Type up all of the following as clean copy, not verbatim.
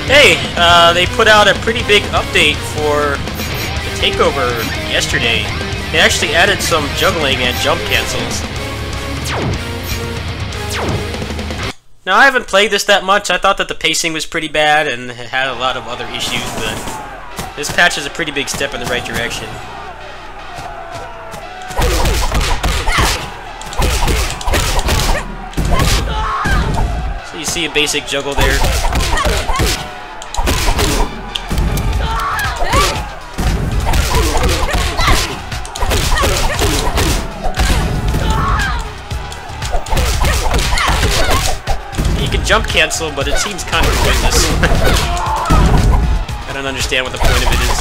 Hey, they put out a pretty big update for the TakeOver yesterday. They actually added some juggling and jump cancels. Now, I haven't played this that much. I thought that the pacing was pretty bad and it had a lot of other issues, but this patch is a pretty big step in the right direction. So you see a basic juggle there. Jump cancel, but it seems kind of pointless. I don't understand what the point of it is.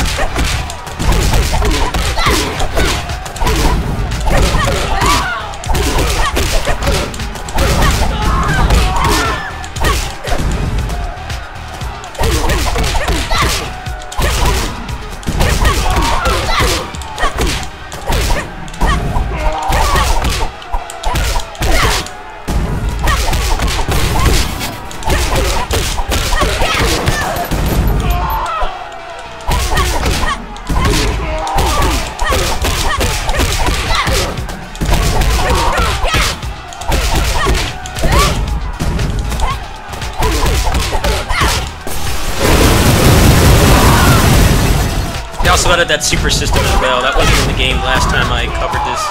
They also added that super system as well. That wasn't in the game last time I covered this.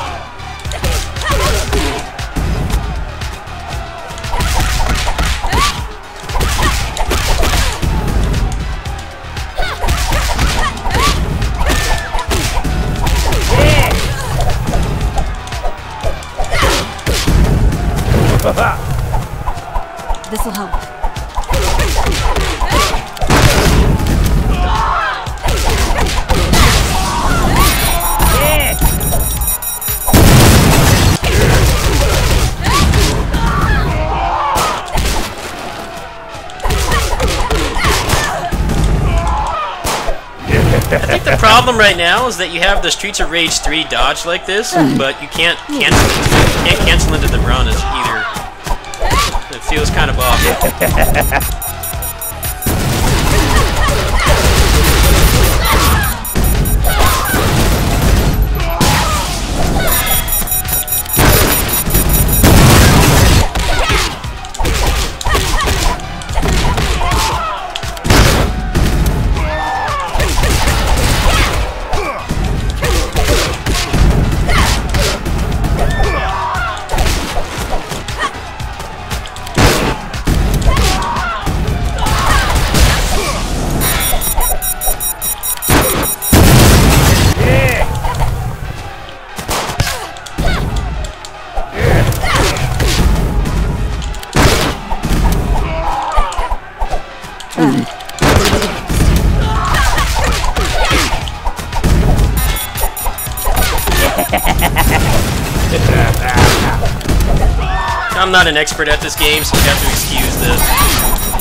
This'll help. I think the problem right now is that you have the Streets of Rage 3 dodge like this, but you can't cancel into the run as either. It feels kind of off. I'm not an expert at this game, so you have to excuse the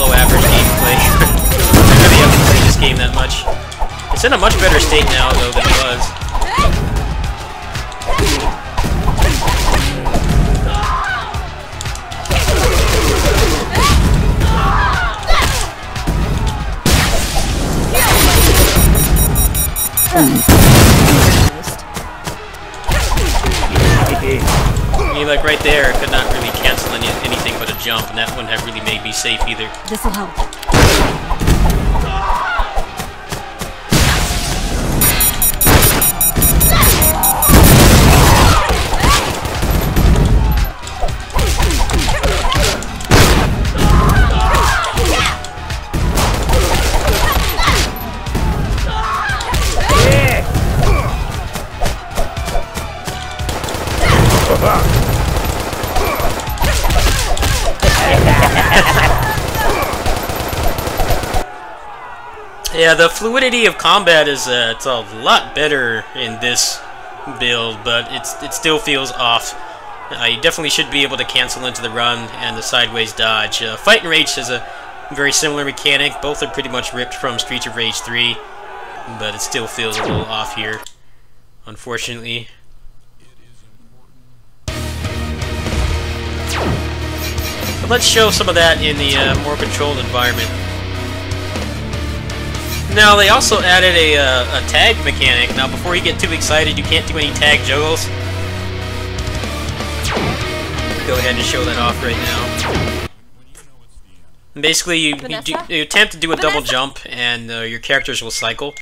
low average gameplay. I really haven't played this game that much. It's in a much better state now, though, than it was. I mean, like right there, I could not really cancel anything but a jump, and that wouldn't have really made me safe either. This'll help. Yeah, the fluidity of combat is it's a lot better in this build, but it still feels off. You definitely should be able to cancel into the run and the sideways dodge. Fight and Rage has a very similar mechanic. Both are pretty much ripped from Streets of Rage 3, but it still feels a little off here, unfortunately. But let's show some of that in the more controlled environment. Now, they also added a tag mechanic. Now, before you get too excited, you can't do any tag juggles. Go ahead and show that off right now. Basically, you attempt to do a double jump, and your characters will cycle.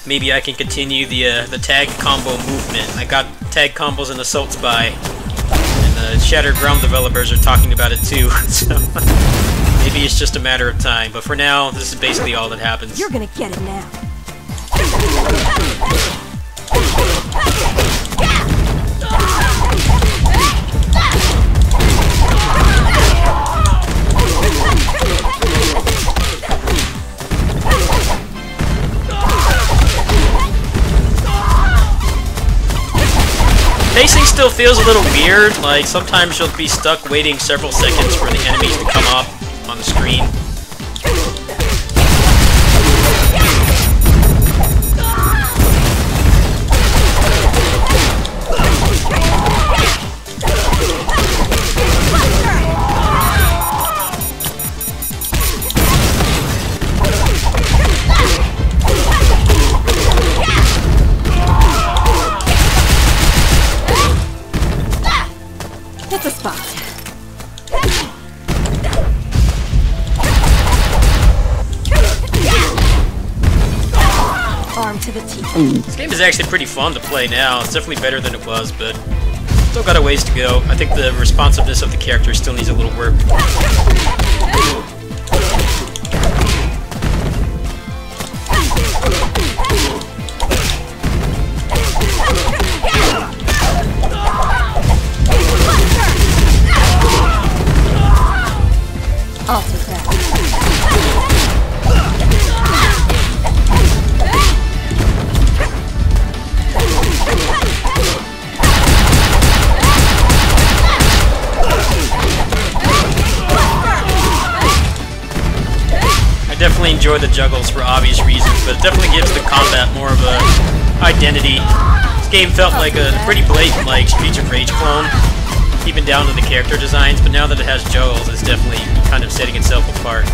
Maybe I can continue the tag combo movement. I got tag combos in Assault Spy, and the Shattered Realm developers are talking about it too. So maybe it's just a matter of time. But for now, this is basically all that happens. You're gonna get it now. Pacing still feels a little weird, like sometimes you'll be stuck waiting several seconds for the enemies to come up on the screen. It's a spot. Arm to the teeth. This game is actually pretty fun to play now. It's definitely better than it was, but still got a ways to go. I think the responsiveness of the character still needs a little work. I'll take that. I definitely enjoy the juggles for obvious reasons, but it definitely gives the combat more of a identity. This game felt like a pretty blatant like Streets of Rage clone, even down to the character designs, but now that it has juggles, it's definitely kind of setting itself apart.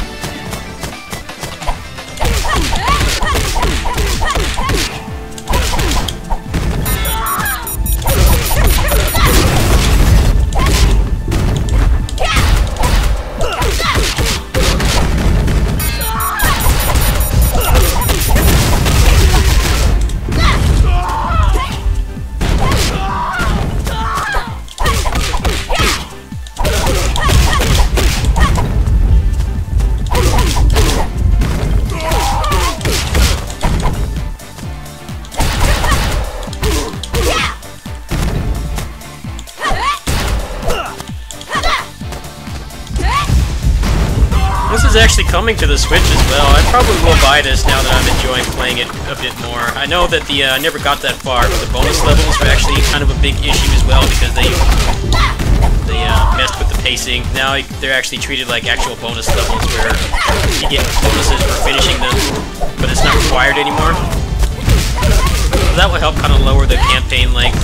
This is actually coming to the Switch as well. I probably will buy this now that I'm enjoying playing it a bit more. I know that I never got that far, but the bonus levels are actually kind of a big issue as well because they messed with the pacing. Now they're actually treated like actual bonus levels where you get bonuses for finishing them, but it's not required anymore. So that will help kind of lower the campaign length.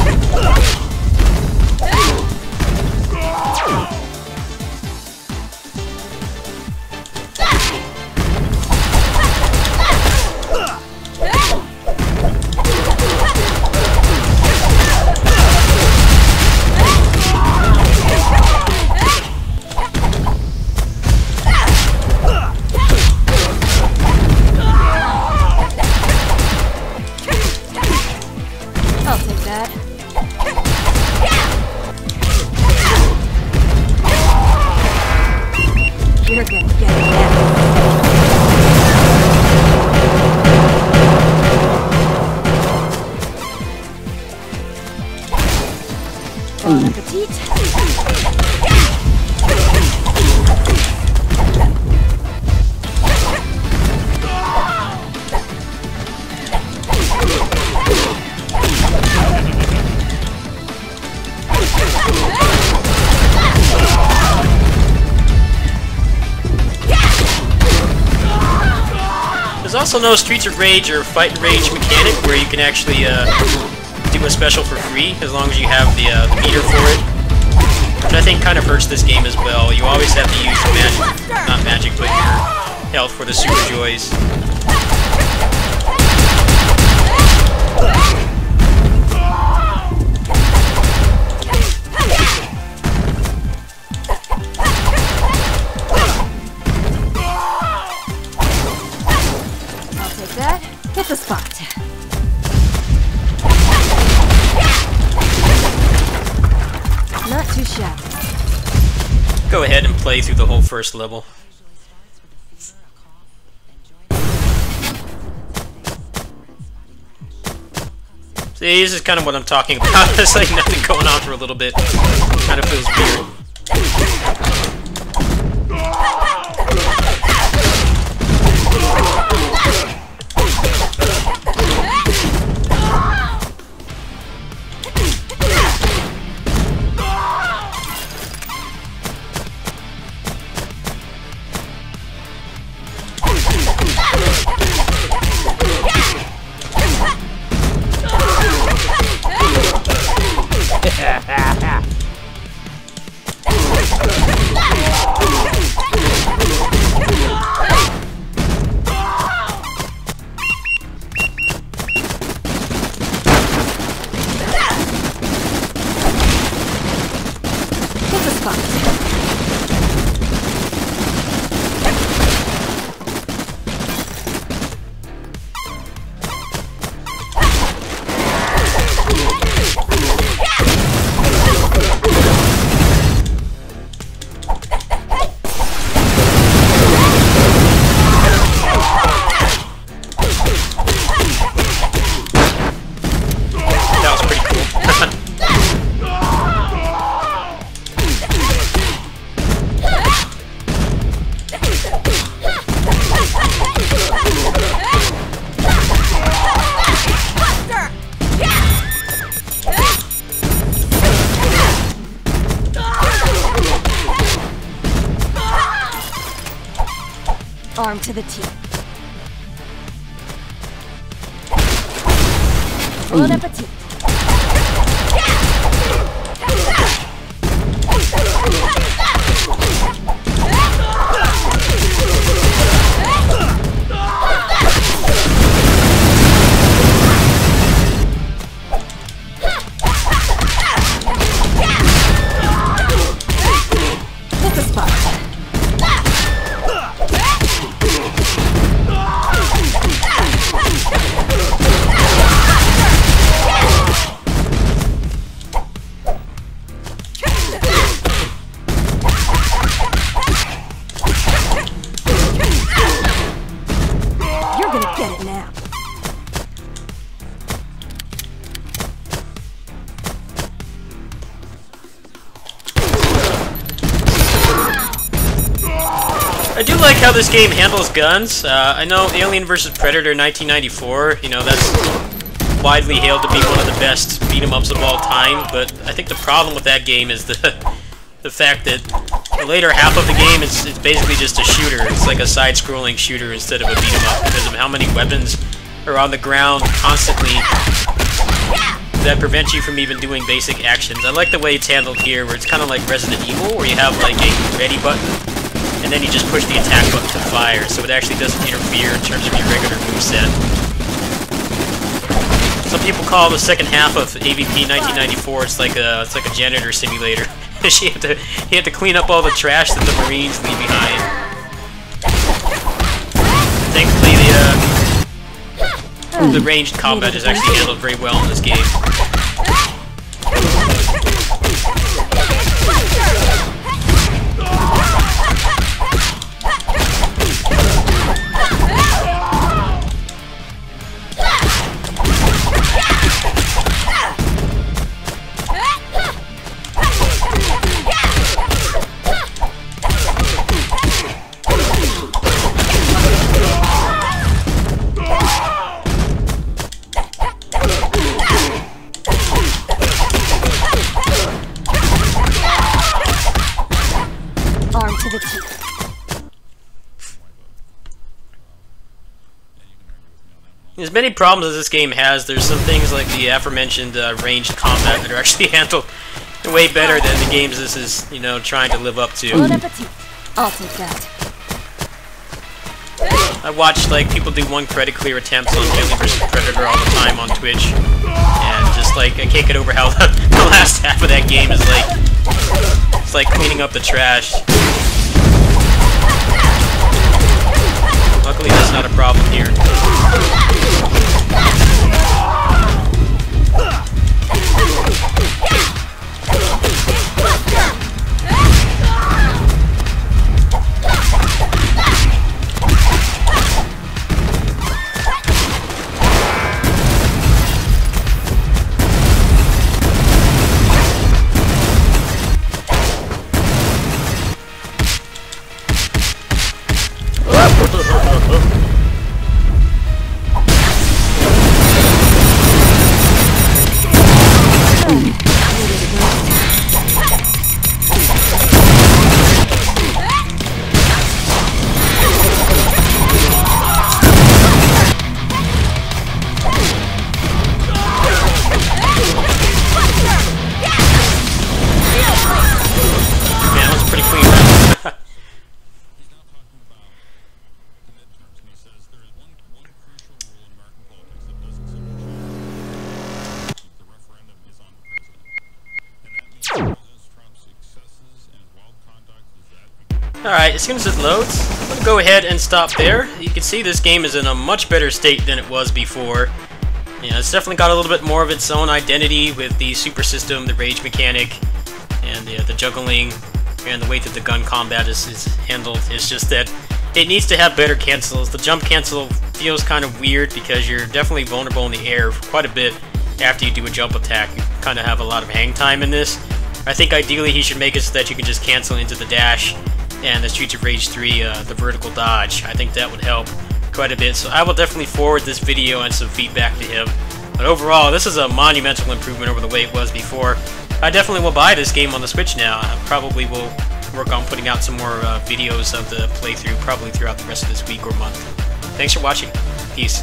I'll take that. You're gonna get it now. Bon appetit. There's also no Streets of Rage or Fight and Rage mechanic where you can actually do a special for free as long as you have the meter for it. which I think kind of hurts this game as well. You always have to use magic, not magic, but your health for the super joys. I'll take that. Hit the spot. Not too shabby. Go ahead and play through the whole first level. See, this is kind of what I'm talking about. It's like nothing going on for a little bit. Kind of feels weird. Arm to the teeth. Bon appetit. Hit the spot. Get it now. I do like how this game handles guns. I know Alien vs. Predator 1994, you know, that's widely hailed to be one of the best beat-em-ups of all time, but I think the problem with that game is the fact that the later half of the game is basically just a shooter. It's like a side-scrolling shooter instead of a beat-em-up because of how many weapons are on the ground constantly that prevent you from even doing basic actions. I like the way it's handled here, where it's kind of like Resident Evil, where you have like a ready button, and then you just push the attack button to fire, so it actually doesn't interfere in terms of your regular moveset. Some people call the second half of AVP 1994, it's like a janitor simulator. You have to clean up all the trash that the Marines leave behind. Thankfully, the ranged combat is actually handled very well in this game. Arm to the teeth. As many problems as this game has, there's some things like the aforementioned ranged combat that are actually handled way better than the games this is, you know, trying to live up to. Bon appetit. I'll take that. I watch like people do one credit clear attempts on Alien vs Predator all the time on Twitch, and just like I can't get over how the last half of that game is like, it's like cleaning up the trash. Luckily that's not a problem here. Alright, as soon as it loads, I'm going to go ahead and stop there. You can see this game is in a much better state than it was before. Yeah, it's definitely got a little bit more of its own identity with the super system, the rage mechanic, and the juggling, and the way that the gun combat is handled. It's just that it needs to have better cancels. The jump cancel feels kind of weird because you're definitely vulnerable in the air for quite a bit after you do a jump attack. You kind of have a lot of hang time in this. I think ideally he should make it so that you can just cancel into the dash, and the Streets of Rage 3, the vertical dodge. I think that would help quite a bit. So I will definitely forward this video and some feedback to him. But overall, this is a monumental improvement over the way it was before. I definitely will buy this game on the Switch now. I probably will work on putting out some more videos of the playthrough, probably throughout the rest of this week or month. Thanks for watching. Peace.